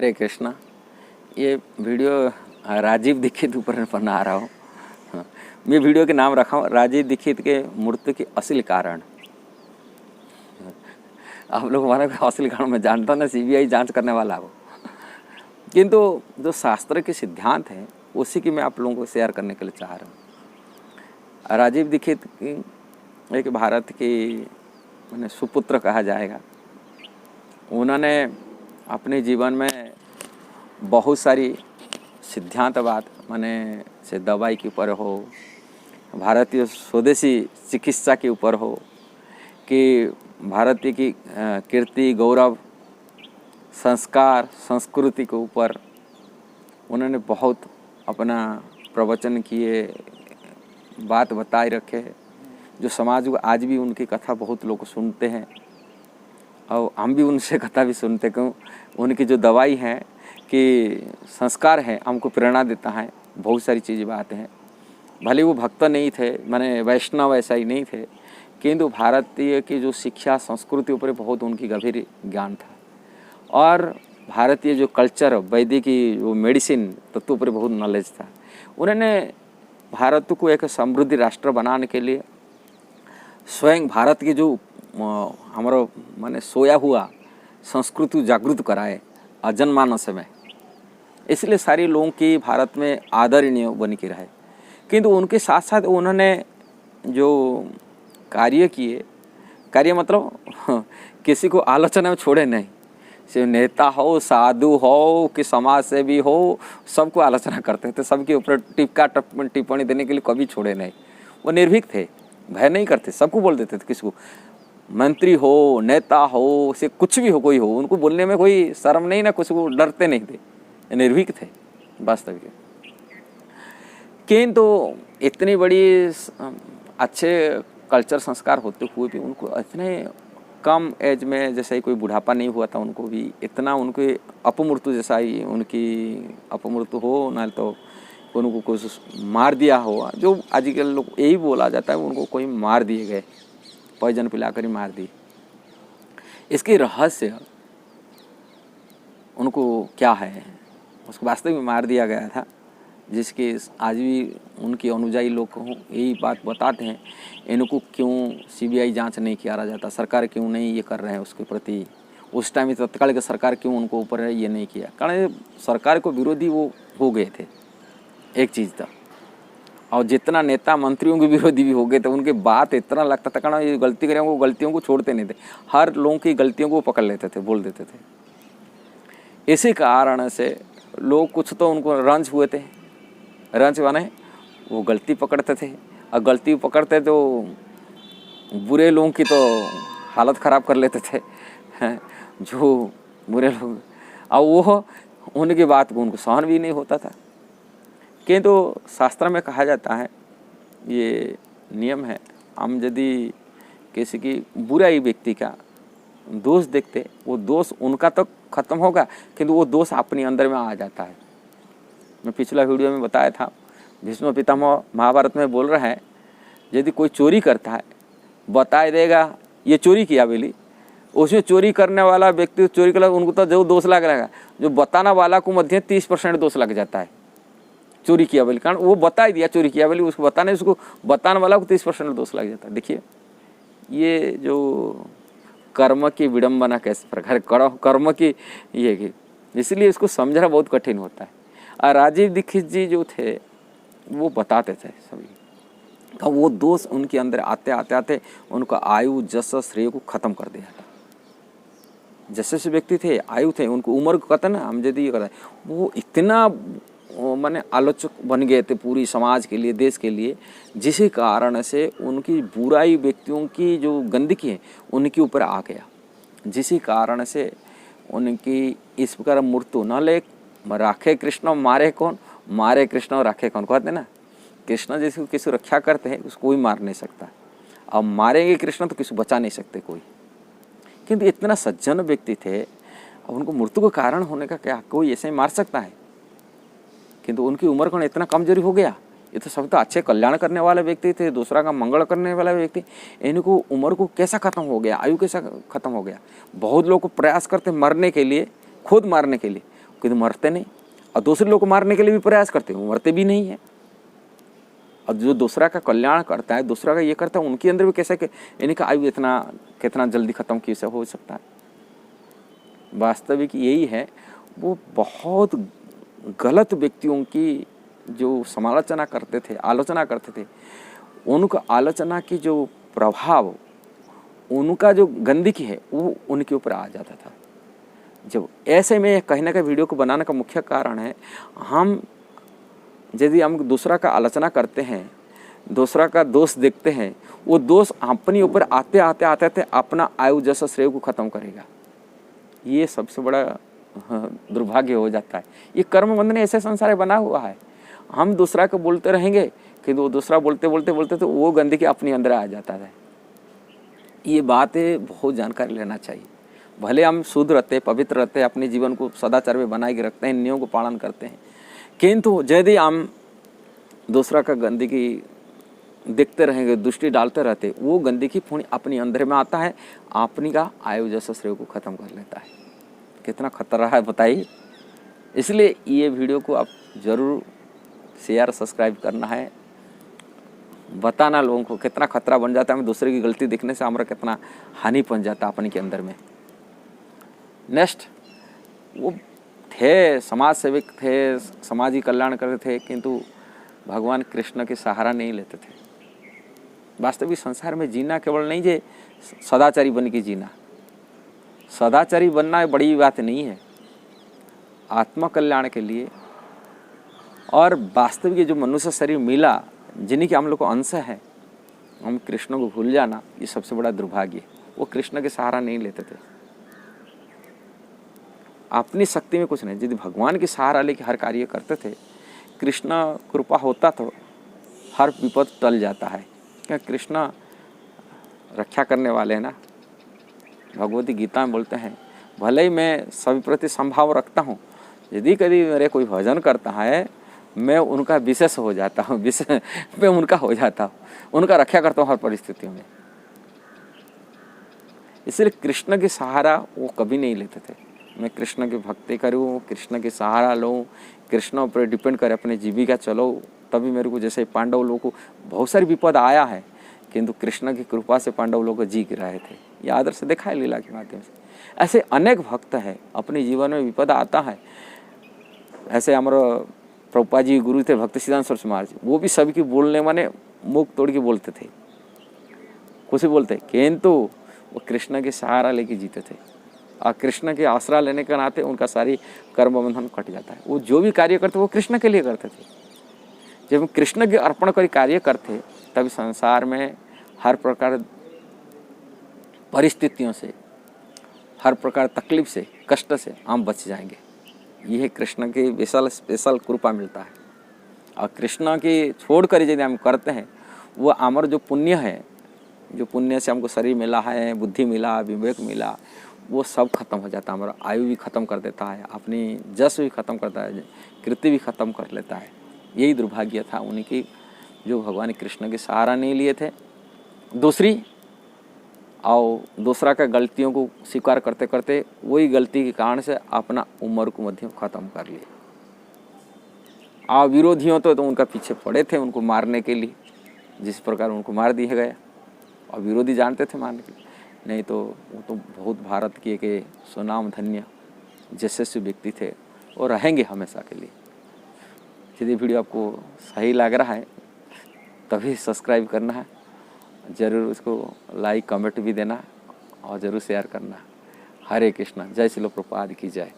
हरे कृष्णा। ये वीडियो राजीव दीक्षित ऊपर बना रहा हूँ। मैं वीडियो के नाम रखा हूँ राजीव दीक्षित के मृत्यु के असली कारण। आप लोग मानो कि असली कारण मैं जानता हूँ ना, सीबीआई जांच करने वाला हो, किंतु जो शास्त्र के सिद्धांत हैं उसी की मैं आप लोगों को शेयर करने के लिए चाह रहा हूँ। राजीव दीक्षित एक भारत की मैंने सुपुत्र कहा जाएगा। उन्होंने अपने जीवन में बहुत सारी सिद्धांतवाद माने से दवाई के ऊपर हो, भारतीय स्वदेशी चिकित्सा के ऊपर हो, कि भारतीय की कीर्ति गौरव संस्कार संस्कृति के ऊपर उन्होंने बहुत अपना प्रवचन किए, बात बताए रखे, जो समाज को आज भी उनकी कथा बहुत लोग सुनते हैं और हम भी उनसे कथा भी सुनते। क्यों? उनकी जो दवाई है कि संस्कार है हमको प्रेरणा देता है। बहुत सारी चीज़ बातें हैं। भले वो भक्त नहीं थे, माने वैष्णव ऐसा ही नहीं थे, किंतु भारतीय की जो शिक्षा संस्कृति ऊपर बहुत उनकी गंभीर ज्ञान था और भारतीय जो कल्चर वैदिक की जो मेडिसिन तत्व पर बहुत नॉलेज था। उन्होंने भारत को एक समृद्ध राष्ट्र बनाने के लिए स्वयं भारत की जो हमारा माने सोया हुआ संस्कृति जागृत कराए जनमानस में, इसलिए सारे लोगों की भारत में आदरणीय बन के रहे। किंतु उनके साथ साथ उन्होंने जो कार्य किए, कार्य मतलब किसी को आलोचना में छोड़े नहीं। सिर्फ नेता हो, साधु हो कि समाज सेवी हो, सबको आलोचना करते थे, सबके ऊपर टिप्पा टिप्पणी देने के लिए कभी छोड़े नहीं। वो निर्भीक थे, भय नहीं करते, सबको बोल देते थे। किसी को मंत्री हो, नेता हो, से कुछ भी हो, कोई हो, उनको बोलने में कोई शर्म नहीं ना, कुछ को डरते नहीं थे, निर्भीक थे वास्तविक। किंतु इतनी बड़ी अच्छे कल्चर संस्कार होते हुए भी उनको इतने कम एज में, जैसे ही कोई बुढ़ापा नहीं हुआ था, उनको भी इतना उनके अपमृत्यु जैसा ही उनकी अपमृत्यु हो, ना तो उनको कुछ मार दिया हो। जो आजकल लोग यही बोला जाता है, उनको कोई मार दिए गए, पॉइजन पिलाकर ही मार दिए। इसकी रहस्य उनको क्या है, उसको वास्तव में मार दिया गया था, जिसके आज भी उनके अनुयायी लोग यही बात बताते हैं, इनको क्यों सीबीआई जांच नहीं किया जाता, सरकार क्यों नहीं ये कर रहे हैं उसके प्रति। उस टाइम तत्काल की सरकार क्यों उनको ऊपर ये नहीं किया, कारण सरकार को विरोधी वो हो गए थे, एक चीज़ था। और जितना नेता मंत्रियों के विरोधी भी हो गए थे, उनके बात इतना लगता था, कारण ये गलती करें वो गलतियों को छोड़ते नहीं थे, हर लोगों की गलतियों को पकड़ लेते थे, बोल देते थे। इसी कारण से लोग कुछ तो उनको रंज हुए थे, रंज माने वो गलती पकड़ते थे, और गलती पकड़ते तो बुरे लोगों की तो हालत ख़राब कर लेते थे, जो बुरे लोग, और वो उनकी बात को उनको सहन भी नहीं होता था। किंतु शास्त्र में कहा जाता है, ये नियम है, हम यदि किसी की बुराई व्यक्ति का दोष देखते, वो दोष उनका तो खत्म होगा, किंतु वो दोष अपने अंदर में आ जाता है। मैं पिछला वीडियो में बताया था, भीष्म पितामह महाभारत में बोल रहे हैं, यदि कोई चोरी करता है, बता देगा ये चोरी किया बोली, उसमें चोरी करने वाला व्यक्ति चोरी कर, उनको तो जो दोष लग रहेगा, जो बताना वाला को मध्य 30% दोष लग जाता है चोरी किया बोली, कारण वो बता ही दिया चोरी किया बोली, उसको बताने, उसको बताने वाला को 30% दोष लग जाता है। देखिए ये जो कर्म की विडंबना कैसे प्रकार, कर्म की ये की, इसलिए इसको समझना बहुत कठिन होता है। और राजीव दीक्षित जी जो थे वो बताते थे सभी, तो वो दोष उनके अंदर आते आते आते उनका आयु जस श्रेय को खत्म कर दिया था। जैसे से व्यक्ति थे, आयु थे, उनको उम्र को कहते ना, हम यदि ये कहते, वो इतना माने आलोचक बन गए थे पूरी समाज के लिए, देश के लिए, जिस कारण से उनकी बुराई व्यक्तियों की जो गंदगी है उनके ऊपर आ गया, जिस कारण से उनकी इस प्रकार मृत्यु न ले। राखे कृष्ण मारे कौन, मारे कृष्ण राखे कौन, कहते ना, कृष्ण जैसे किसी रक्षा करते हैं उसको कोई मार नहीं सकता, अब मारेंगे कृष्ण तो किसी बचा नहीं सकते कोई। किंतु इतना सज्जन व्यक्ति थे, अब उनको मृत्यु का कारण होने का क्या, कोई ऐसे ही मार सकता है? किंतु उनकी उम्र कौन इतना कमजोरी हो गया। ये तो सब तो अच्छे कल्याण करने वाले व्यक्ति थे, दूसरा का मंगल करने वाला व्यक्ति, इनको उम्र को कैसा खत्म हो गया, आयु कैसा खत्म हो गया। बहुत लोग प्रयास करते मरने के लिए, खुद मारने के लिए, किंतु मरते नहीं, और दूसरे लोग को मारने के लिए भी प्रयास करते हैं, वो मरते भी नहीं है। और जो दूसरा का कल्याण करता है, दूसरा का ये करता है, उनके अंदर भी कैसे कि इनका आयु इतना कितना जल्दी खत्म कैसे हो सकता है। वास्तविक यही है। वो बहुत गलत व्यक्तियों की जो समालोचना करते थे, आलोचना करते थे, उनका आलोचना की जो प्रभाव, उनका जो गंदगी है वो उनके ऊपर आ जाता था। जब ऐसे में कहने का वीडियो को बनाने का मुख्य कारण है, हम यदि हम दूसरा का आलोचना करते हैं, दूसरा का दोष देखते हैं, वो दोष अपने ऊपर आते आते आते आते अपना आयु जैसा श्रेय को खत्म करेगा। ये सबसे बड़ा दुर्भाग्य हो जाता है। ये कर्म बंधन ऐसे संसार बना हुआ है। हम दूसरा को बोलते रहेंगे कि वो दूसरा बोलते बोलते बोलते तो वो गंदगी अपने अंदर आ जाता है। ये बातें बहुत जानकारी लेना चाहिए। भले हम शुद्ध रहते, पवित्र रहते, अपने जीवन को सदाचार में बनाए के रखते हैं, नियमों को पालन करते हैं, किंतु यदि हम दूसरा का गंदगी देखते रहेंगे, दृष्टि डालते रहते, वो गंदगी पुण्य अपने अंदर में आता है, अपनी का आयु जैसा श्रेय को खत्म कर लेता है। कितना खतरा है बताइए। इसलिए ये वीडियो को आप जरूर शेयर सब्सक्राइब करना है, बताना लोगों को कितना खतरा बन जाता है। हमें दूसरे की गलती देखने से हमारा कितना हानि पहुंच जाता है अपने के अंदर में। नेक्स्ट, वो थे समाज सेवक थे, समाजी कल्याण करते थे, किंतु भगवान कृष्ण के सहारा नहीं लेते थे। वास्तविक संसार में जीना केवल नहीं जे सदाचारी बन के जीना, सदाचारी बनना बड़ी बात नहीं है। आत्मा कल्याण के लिए और वास्तविक जो मनुष्य शरीर मिला, जिन्हीं के हम लोग को अंश है, हम कृष्ण को भूल जाना, ये सबसे बड़ा दुर्भाग्य है। वो कृष्ण के सहारा नहीं लेते थे, अपनी शक्ति में कुछ नहीं। यदि भगवान के सहारा लेके हर कार्य करते थे, कृष्ण कृपा होता तो हर विपद टल जाता है। क्या कृष्ण रक्षा करने वाले हैं ना। भगवती गीता में बोलते हैं, भले ही मैं सभी प्रति संभाव रखता हूँ, यदि कभी मेरे कोई भजन करता है, मैं उनका विशेष हो जाता हूँ, मैं उनका हो जाता हूँ, उनका रक्षा करता हूँ हर परिस्थितियों में। इसलिए कृष्ण के सहारा वो कभी नहीं लेते थे। मैं कृष्ण की भक्ति करूँ, कृष्ण के सहारा लूँ, कृष्ण पर डिपेंड करे अपने जीविका चलो, तभी मेरे को, जैसे पांडव लोगों को बहुत सारी विपद आया है, किंतु कृष्ण की कृपा से पांडव लोग जी रहे थे। यह आदर्श देखा है लीला के माध्यम से। ऐसे अनेक भक्त हैं, अपने जीवन में विपद आता है। ऐसे हमारे प्रभुपाद जी गुरु थे भक्त सिद्धांत सरस्वती महाराज, वो भी सभी की बोलने माने मुख तोड़ के बोलते थे, कुछ भी बोलते, किंतु वो कृष्ण के सहारा लेके जीते थे। और कृष्ण के आसरा लेने के नाते उनका सारी कर्म बंधन कट जाता है। वो जो भी कार्य करते वो कृष्ण के लिए करते थे। जब हम कृष्ण के अर्पण कर कार्य करते, तभी संसार में हर प्रकार परिस्थितियों से, हर प्रकार तकलीफ से, कष्ट से हम बच जाएंगे। यह कृष्ण की विशाल स्पेशल कृपा मिलता है। और कृष्ण की छोड़कर यदि हम करते हैं, वो हमारा जो पुण्य है, जो पुण्य से हमको शरीर मिला है, बुद्धि मिला, विवेक मिला, वो सब खत्म हो जाता है। हमारा आयु भी खत्म कर देता है, अपनी जस भी खत्म करता है, कृति भी खत्म कर लेता है। यही दुर्भाग्य था उनकी, जो भगवान कृष्ण के सहारा नहीं लिए थे। दूसरी, और दूसरा का गलतियों को स्वीकार करते करते वही गलती के कारण से अपना उम्र को मध्यम खत्म कर लिए। और विरोधियों तो उनका पीछे पड़े थे उनको मारने के लिए, जिस प्रकार उनको मार दिया गया। और विरोधी जानते थे मारने के लिए, नहीं तो वो तो बहुत भारत के एक सुनाम धन्य यशस्वी व्यक्ति थे और रहेंगे हमेशा के लिए। यदि वीडियो आपको सही लग रहा है तभी सब्सक्राइब करना है, ज़रूर उसको लाइक कमेंट भी देना और ज़रूर शेयर करना। हरे कृष्णा। जय श्रील प्रभुपाद की जय।